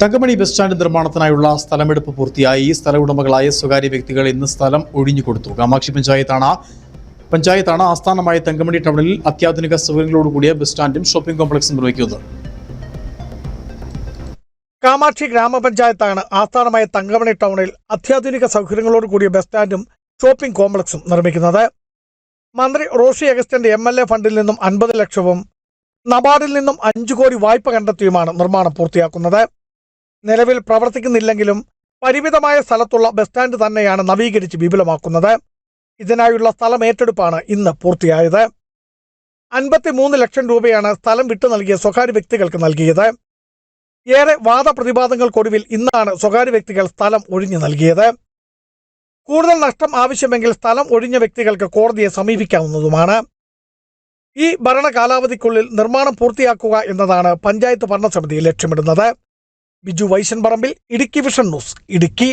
Thankamani bus stand നിർമ്മാണത്തിനായുള്ള സ്ഥലമെടുപ്പ് പൂർത്തിയായി. ഈ സ്ഥല ഉടമകളായ സ്വകാര്യ വ്യക്തികൾ ഇന്ന് സ്ഥലം ഒഴിഞ്ഞുകൊടുത്തു. കാമാക്ഷി പഞ്ചായത്താണ് ആസ്ഥാനമായ തങ്കമണി ടൗണിൽ അത്യാധുനിക സൗകര്യങ്ങളോടുകൂടിയ ബസ് സ്റ്റാൻഡും ഷോപ്പിംഗ് കോംപ്ലക്സും നിർമ്മിക്കുന്നത്. കാമാക്ഷി ഗ്രാമപഞ്ചായത്താണ് ആസ്ഥാനമായ തങ്കമണി ടൗണിൽ അത്യാധുനിക സൗകര്യങ്ങളോട് കൂടിയ ബസ് സ്റ്റാൻഡും ഷോപ്പിംഗ് കോംപ്ലക്സും നിർമ്മിക്കുന്നത്. മന്ത്രി റോഷി അഗസ്റ്റന്റെ MLA ഫണ്ടിൽ നിന്നും 50 ലക്ഷവും നബാർഡിൽ നിന്നും 5 കോടി വായ്പ കണ്ടെത്തിയുമാണ് നിർമ്മാണം പൂർത്തിയാക്കുന്നത്. നിലവിൽ പ്രവർത്തിക്കുന്നില്ലെങ്കിലും പരിമിതമായ സ്ഥലത്തുള്ള ബസ് സ്റ്റാൻഡ് തന്നെയാണ് നവീകരിച്ച് വിപുലമാക്കുന്നത്. ഇതിനായുള്ള സ്ഥലം ഏറ്റെടുപ്പാണ് ഇന്ന് പൂർത്തിയായത്. 53 ലക്ഷം രൂപയാണ് സ്ഥലം വിട്ടു നൽകിയ സ്വകാര്യ വ്യക്തികൾക്ക് നൽകിയത്. ഏറെ വാദപ്രതിവാദങ്ങൾക്കൊടുവിൽ ഇന്നാണ് സ്വകാര്യ വ്യക്തികൾ സ്ഥലം ഒഴിഞ്ഞു നൽകിയത്. കൂടുതൽ നഷ്ടം ആവശ്യമെങ്കിൽ സ്ഥലം ഒഴിഞ്ഞ വ്യക്തികൾക്ക് കോടതിയെ സമീപിക്കാവുന്നതുമാണ്. ഈ ഭരണകാലാവധിക്കുള്ളിൽ നിർമ്മാണം പൂർത്തിയാക്കുക എന്നതാണ് പഞ്ചായത്ത് ഭരണസമിതി ലക്ഷ്യമിടുന്നത്. ബിജു വൈശൻ പറമ്പിൽ, ഇടുക്കി വിഷൻ ന്യൂസ്, ഇടുക്കി.